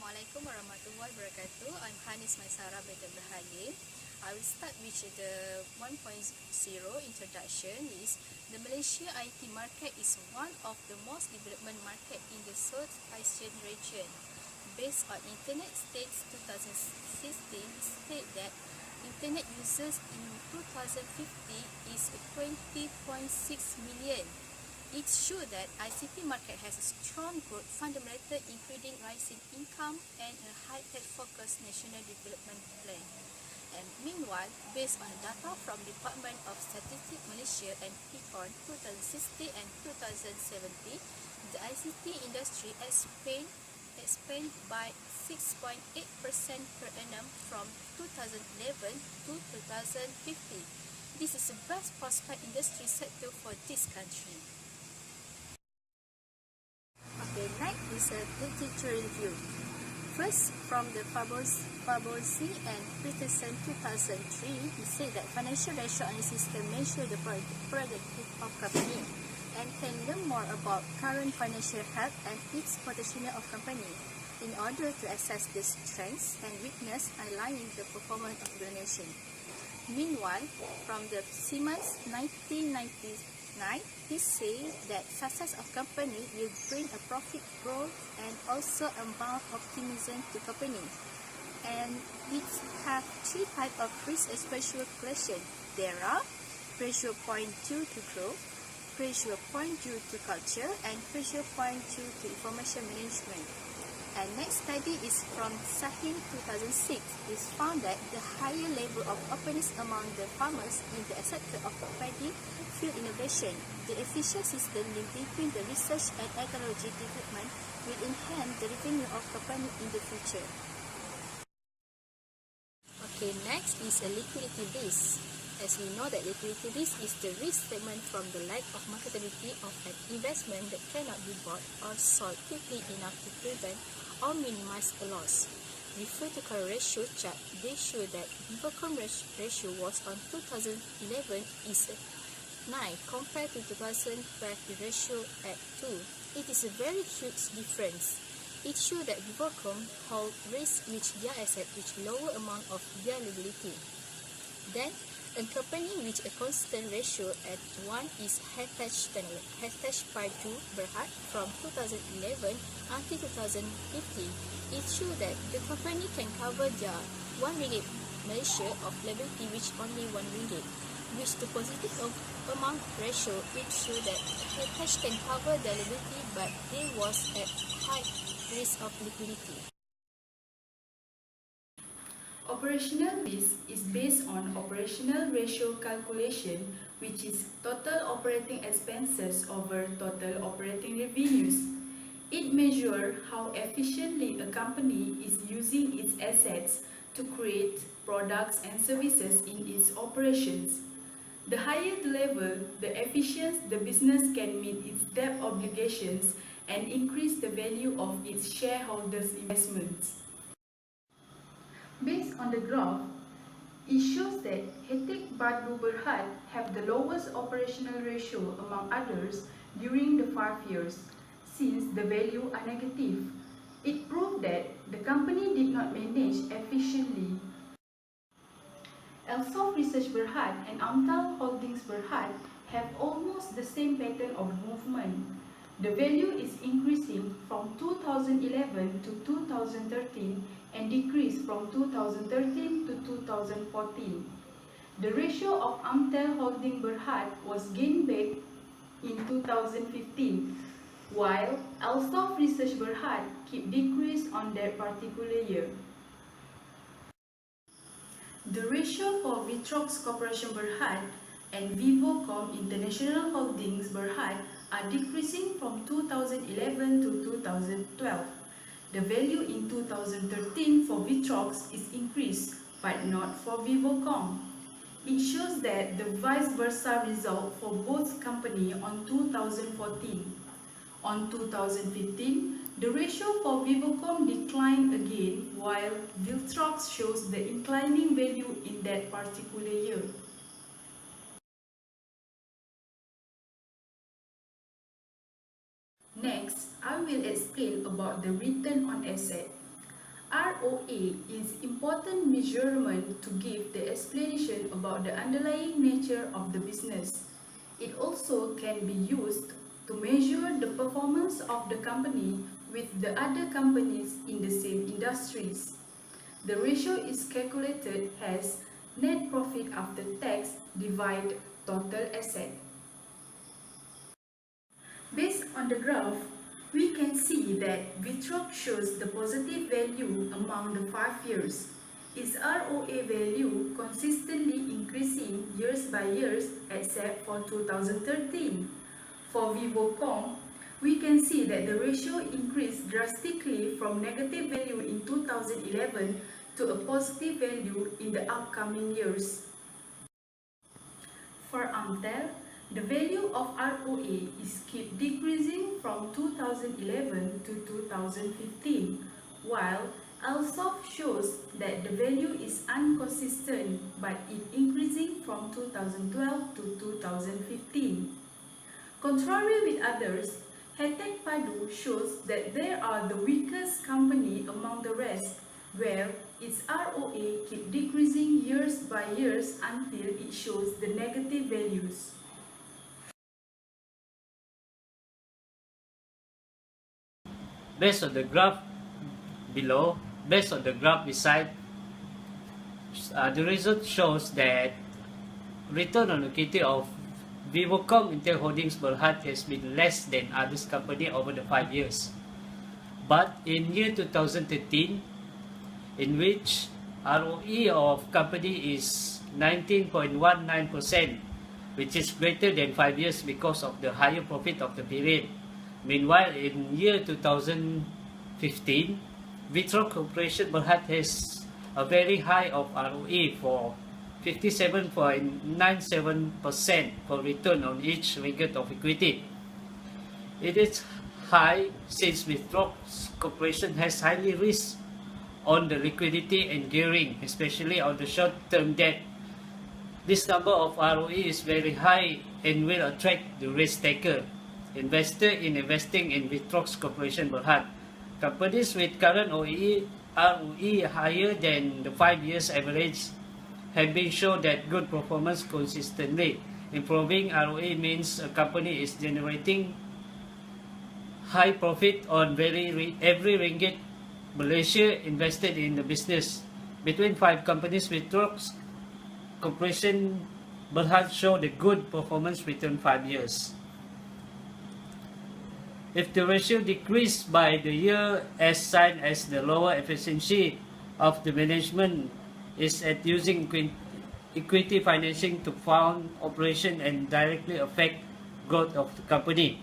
Assalamualaikum warahmatullahi wabarakatuh. I'm Hanis Maisara binti Ibrahim. I will start with the 1.0 introduction. Is the Malaysia IT market is one of the most developed market in the South Asian region. Based on Internet Stats 2016, state that Internet users in 2050 is 20.6 million. It shows that ICT market has a strong growth fundamental, including rising income and a high-tech focused national development plan. And meanwhile, based on data from Department of Statistics Malaysia and Econ 2016 and 2017, the ICT industry expand by 6.8% per annum from 2011 to 2050. This is the best prospect industry sector for this country. Okay, next is a literature review. First, from the Faborsi and Peterson 2003, it said that financial ratio analysis can measure the productivity of company and can learn more about current financial health and its potential of company in order to assess the strengths and weakness aligning the performance of the nation. Meanwhile, from the Siemens 1999, he says that success of company will bring a profit growth and also amount optimism to company. And it have three types of risk exposure calculation. There are pressure point due to growth, pressure point due to culture, and pressure point due to information management. And next study is from Sahim 2006. It found that the higher level of openness among the farmers in the sector of paddy field innovation, the efficient system link between the research and technology development will enhance the revenue of company in the future. Okay, next is a liquidity risk. As we know that liquidity risk is the risk statement from the lack of marketability of an investment that cannot be bought or sold quickly enough to prevent or minimize a loss. Refer to current ratio chart, they show that Vivokom ratio was on 2011 is 9 compared to 2012 ratio at 2. It is a very huge difference. It shows that Vivokom hold risk which their asset which lower amount of their liability. Then, a company with a constant ratio at 1 is Heritage Padu Berhad from 2011 until 2050. It shows that the company can cover their 1 ringgit Malaysia of liability which only 1 ringgit. Which the positive amount ratio, it shows that Heritage can cover the liability but they was at high risk of liquidity. Operational risk is based on operational ratio calculation, which is total operating expenses over total operating revenues. It measures how efficiently a company is using its assets to create products and services in its operations. The higher the level, the efficient the business can meet its debt obligations and increase the value of its shareholders' investments. Based on the graph, it shows that Heritage Padu Berhad have the lowest operational ratio among others during the 5 years, since the value are negative. It proved that the company did not manage efficiently. Elsoft Research Berhad and Amtal Holdings Berhad have almost the same pattern of movement. The value is increasing from 2011 to 2013 and decreased from 2013 to 2014. The ratio of Amtel Holding Berhad was gained back in 2015, while Elsoft Research Berhad keep decrease on that particular year. The ratio for Vitrox Corporation Berhad and Vivokom International Holdings Berhad are decreasing from 2011 to 2012. The value in 2013 for Vitrox is increased, but not for Vivokom. It shows that the vice versa result for both companies on 2014. On 2015, the ratio for Vivokom declined again, while Vitrox shows the inclining value in that particular year. Next, I will explain about the return on asset. ROA is important measurement to give the explanation about the underlying nature of the business. It also can be used to measure the performance of the company with the other companies in the same industries. The ratio is calculated as net profit after tax divided total asset. Based on the graph, we can see that Vitrox shows the positive value among the 5 years. Its ROA value consistently increasing years by years except for 2013. For Vivocom, we can see that the ratio increased drastically from negative value in 2011 to a positive value in the upcoming years. For Amtel, the value of ROA is keep decreasing from 2011 to 2015, while Alsoft shows that the value is inconsistent but it increasing from 2012 to 2015. Contrary with others, Hetek Padu shows that they are the weakest company among the rest, where its ROA keep decreasing years by years until it shows the negative values. Based on the graph below, based on the graph beside, the result shows that return on equity of Vivocom Intel Holdings Berhad has been less than others company over the 5 years. But in year 2013, in which ROE of company is 19.19%, which is greater than 5 years because of the higher profit of the period. Meanwhile, in year 2015, Vitrox Corporation Berhad has a very high of ROE for 57.97% for return on each ringgit of equity. It is high since Vitrox Corporation has highly risk on the liquidity and gearing, especially on the short-term debt. This number of ROE is very high and will attract the risk taker, investor in investing in Vitrox Corporation Berhad. Companies with current ROE higher than the 5 years average have been shown that good performance consistently. Improving ROE means a company is generating high profit on every ringgit Malaysia invested in the business. Between 5 companies, Vitrox Corporation Berhad show the good performance within 5 years. If the ratio decreased by the year as seen as the lower efficiency of the management is at using equity financing to fund operation and directly affect growth of the company.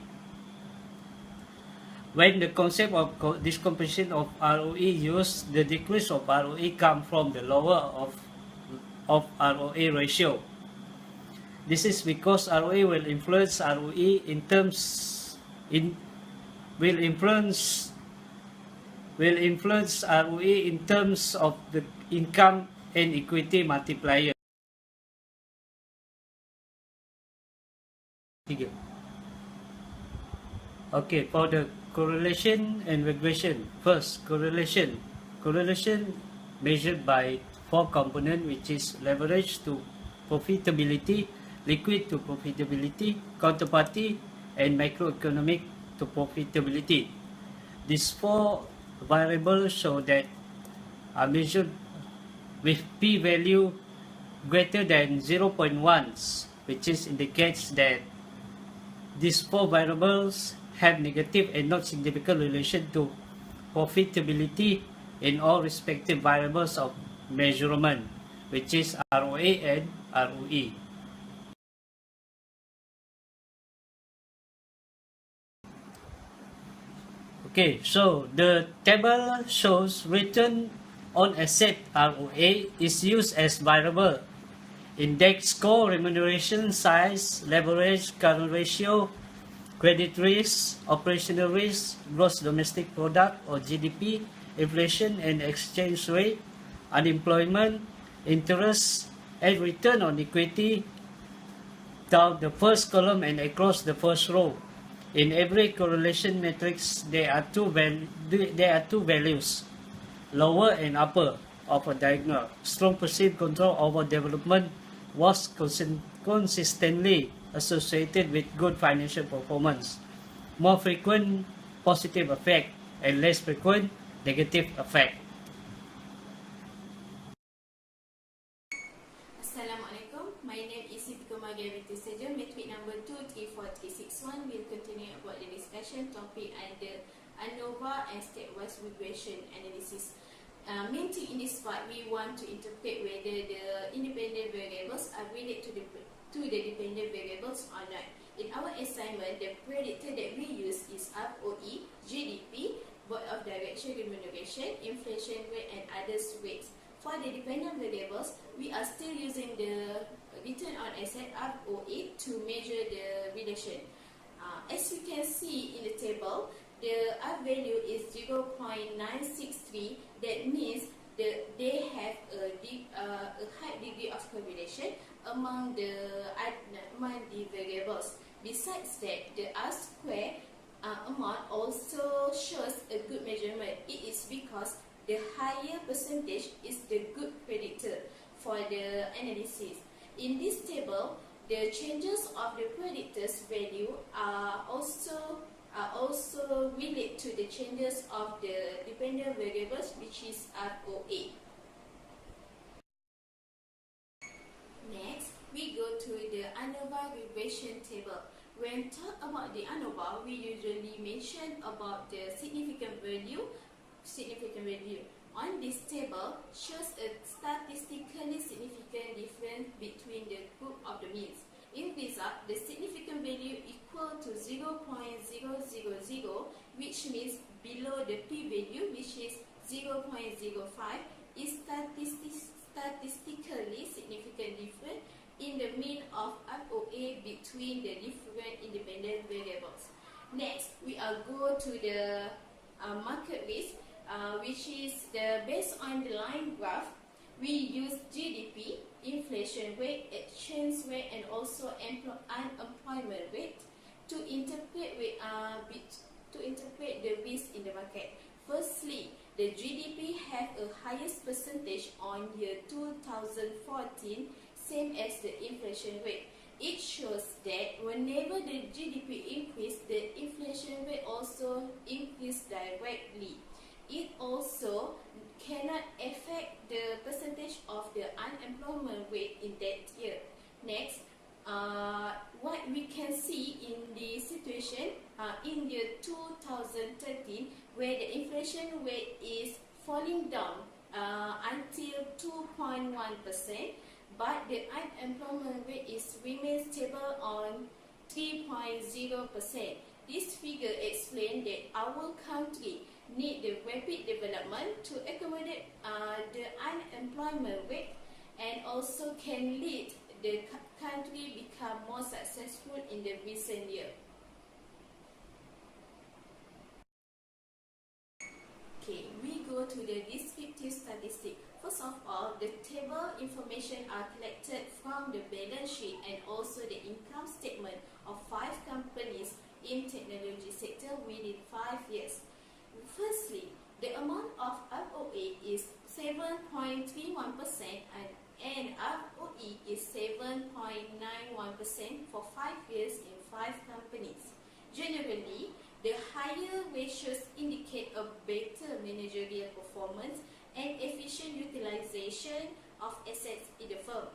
When the concept of decomposition of ROE used, the decrease of ROE comes from the lower of ROA ratio. This is because ROE will influence ROE in terms will influence ROE in terms of the income and equity multiplier. Okay, for the correlation and regression. First, correlation. Correlation measured by 4 components, which is leverage to profitability, liquid to profitability, counterparty, and macroeconomic to profitability. These 4 variables show that are measured with p-value greater than 0.1, which indicates that these 4 variables have negative and not significant relation to profitability in all respective variables of measurement, which is ROA and ROE. Okay, so the table shows return on asset ROA is used as variable. Index score, remuneration size, leverage, current ratio, credit risk, operational risk, gross domestic product or GDP, inflation and exchange rate, unemployment, interest, and return on equity down the first column and across the first row. In every correlation matrix, there are two values. lower and upper of a diagonal. Strong perceived control over development was consistently associated with good financial performance, more frequent positive effect, and less frequent negative effect. Assalamualaikum. My name is Metric number 234361 will continue about the discussion topic under ANOVA and stepwise regression analysis. Mainly in this part, we want to interpret whether the independent variables are related to the dependent variables or not. In our assignment, the predictor that we use is ROE, GDP, board of direction remuneration, inflation rate, and others rates. For the dependent variables, we are still using the return on asset ROA to measure the relation. As you can see in the table, the R value is 0.963. That means they have a high degree of correlation among the variables. Besides that, the R square amount also shows a good measurement. It is because the higher percentage is the good predictor for the analysis. In this table, the changes of the predictor's value are also relate to the changes of the dependent variables, which is ROA. Next, we go to the ANOVA regression table. When talk about the ANOVA, we usually mention about the significant value. On this table shows a statistically significant difference between the group of the means. In result, the significant value equal to 0.000, which means below the p-value, which is 0.05, is statistically significant difference in the mean of ROA between the different independent variables. Next, we are go to the market risk, which is based on the line graph. We use GDP, inflation rate, exchange rate, and also unemployment rate to interpret the risk in the market. Firstly, the GDP had a highest percentage on year 2014, same as the inflation rate. It shows that whenever the GDP increase, the inflation rate also increase directly. It also cannot affect the percentage of the unemployment rate in that year. Next, what we can see in the situation in year 2013, where the inflation rate is falling down until 2.1%, but the unemployment rate is remain stable on 3.0%. This figure explains that our country need the rapid development to accommodate the unemployment rate, and also can lead the country become more successful in the recent year. Okay, we go to the descriptive statistics. First of all, the table information are collected from the balance sheet and also the income statement of 5 companies in technology sector within 5 years. Firstly, the amount of ROA is 7.31% and ROE is 7.91% for 5 years in 5 companies. Generally, the higher ratios indicate a better managerial performance and efficient utilization of assets in the firm.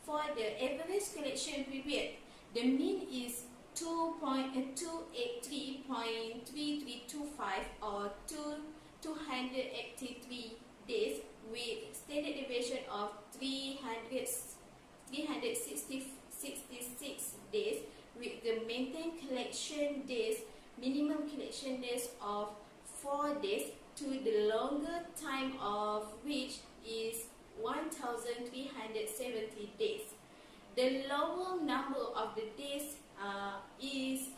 For the average collection period, the mean is 283.3325 or 283 days, with standard deviation of 366 days, with the maintained collection days, minimum collection days of 4 days to the longer time of which is 1370 days. The lower number of the days is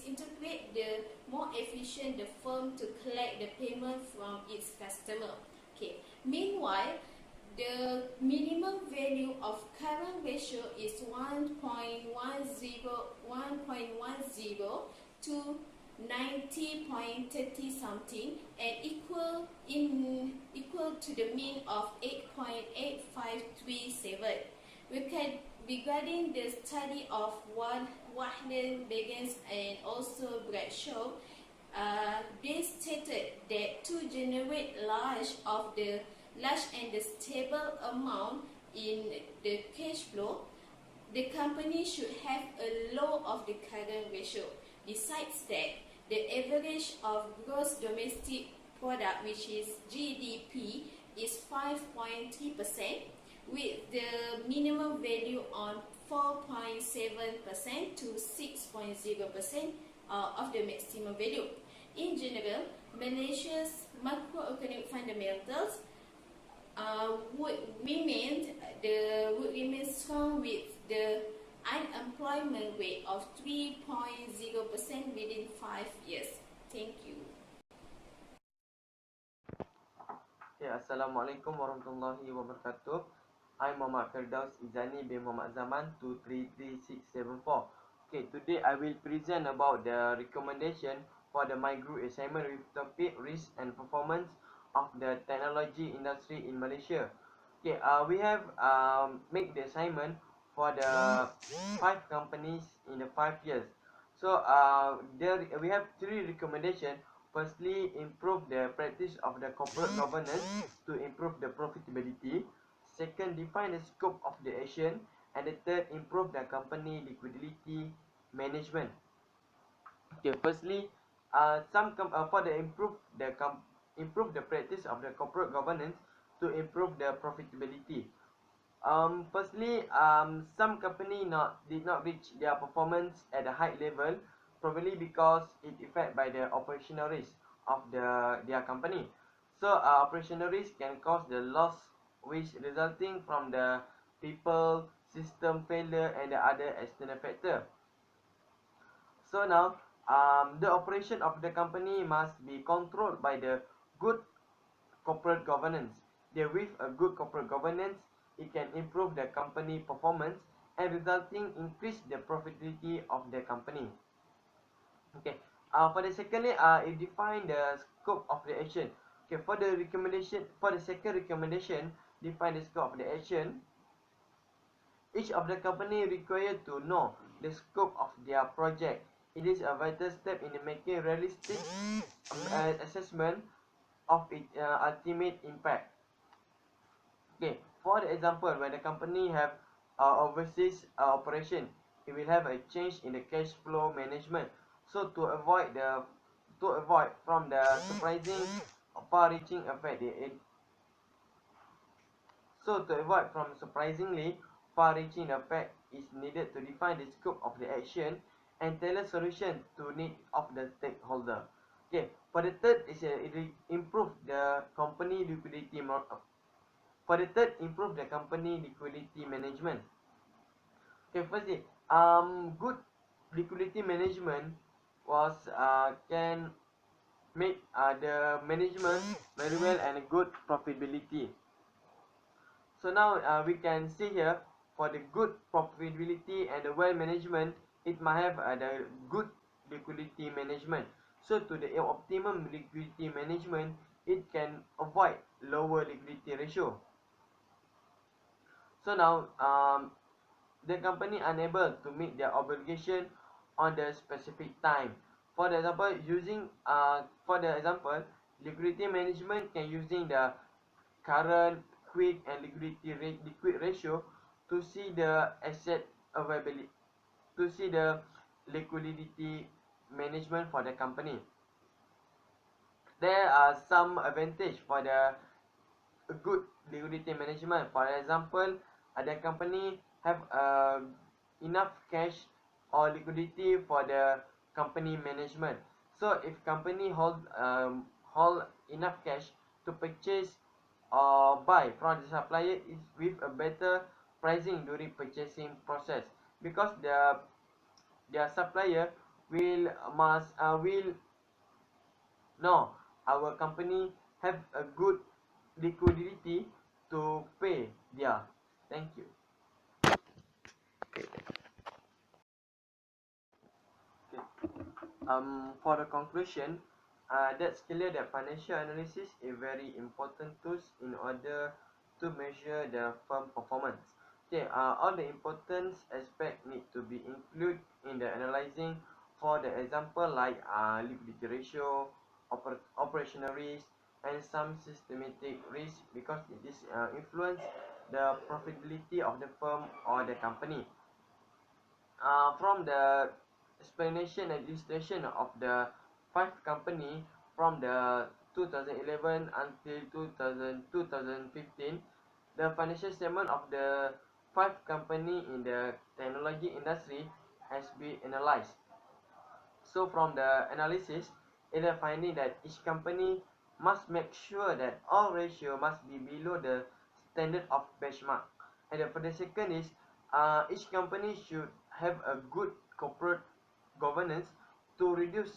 interpret the more efficient the firm to collect the payment from its customer. Okay. Meanwhile, the minimum value of current ratio is 1.10 to 90.30 something and equal to the mean of 8.8537. Regarding the study of Wahlen, Begins and also Bradshaw, they stated that to generate large and the stable amount in the cash flow, the company should have a low of the current ratio. Besides that, the average of gross domestic product, which is GDP, is 5.3%, with the minimum value on 4.7% to 6.0% of the maximum value. In general, Malaysia's macroeconomic fundamentals would remain strong with the unemployment rate of 3.0% within 5 years. Thank you. Assalamualaikum warahmatullahi wabarakatuh. I'm Muhammad Firdaus Izani bin Muhammad Zaman 233674. Today I will present about the recommendation for the my group assignment with topic risk and performance of the technology industry in Malaysia. We have make the assignment for the 5 companies in the 5 years. So there we have 3 recommendations. Firstly, improve the practice of the corporate governance to improve the profitability. Second, define the scope of the action. And the third, improve the company liquidity management. Firstly, for the improve the practice of the corporate governance to improve the profitability. Firstly, some company did not reach their performance at a high level, probably because it affected by the operational risk of their company. So operational risk can cause the loss which resulting from the people, system failure and the other external factor. So now the operation of the company must be controlled by the good corporate governance. With a good corporate governance, it can improve the company performance and resulting increase the profitability of the company. For the secondly, it define the scope of the action. For the second recommendation, define the scope of the action. Each of the company required to know the scope of their project. It is a vital step in making realistic assessment of its ultimate impact. For the example, when the company have overseas operation, it will have a change in the cash flow management. So to avoid from the surprising far-reaching effect, far-reaching effect is needed to define the scope of the action and tailor solution to need of the stakeholder. For the third is improve the company liquidity. For the third, improve the company liquidity management. Firstly, good liquidity management was can make the management very well and good profitability. So now we can see here for the good profitability and the well management, it might have the good liquidity management. So to the optimum liquidity management, it can avoid lower liquidity ratio. So now the company unable to meet their obligation on the specific time. For example, liquidity management can using the current, quick and liquid ratio to see the asset availability, to see the liquidity management for the company. There are some advantage for the good liquidity management. For example, the company have enough cash or liquidity for the company management. So if company hold enough cash to purchase or buy from the supplier is with a better pricing during purchasing process, because their supplier will know our company have a good liquidity to pay their. Thank you. For the conclusion, that's clear that financial analysis is very important tools in order to measure the firm performance. Okay, all the important aspects need to be included in the analyzing. For the example, like liquidity ratio, operational risk, and some systematic risk, because it is influence the profitability of the firm or the company. From the explanation and illustration of the five company from the 2011 until 2015, the financial statement of the five company in the technology industry has been analyzed. So from the analysis, it is finding that each company must make sure that all ratio must be below the standard of benchmark. And for the second is, each company should have a good corporate governance to reduce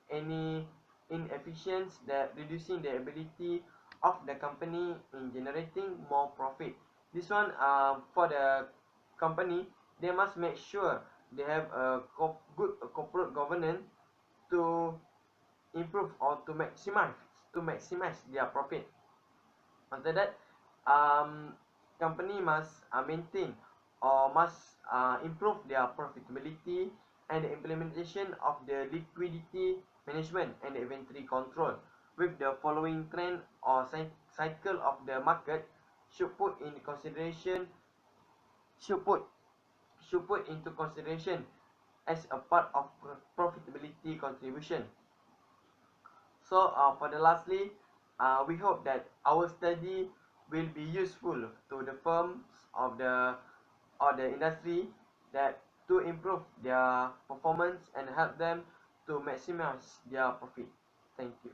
any inefficiency, that reducing the ability of the company in generating more profit. This one, for the company, they must make sure they have a good corporate governance to improve or to maximize their profit. After that, company must maintain or must improve their profitability and the implementation of the liquidity management and the inventory control with the following trend or cycle of the market should put in consideration should put should put into consideration as a part of profitability contribution. So for the lastly, we hope that our study will be useful to the firms of the or the industry that to improve their performance and help them to maximize their profit. Thank you.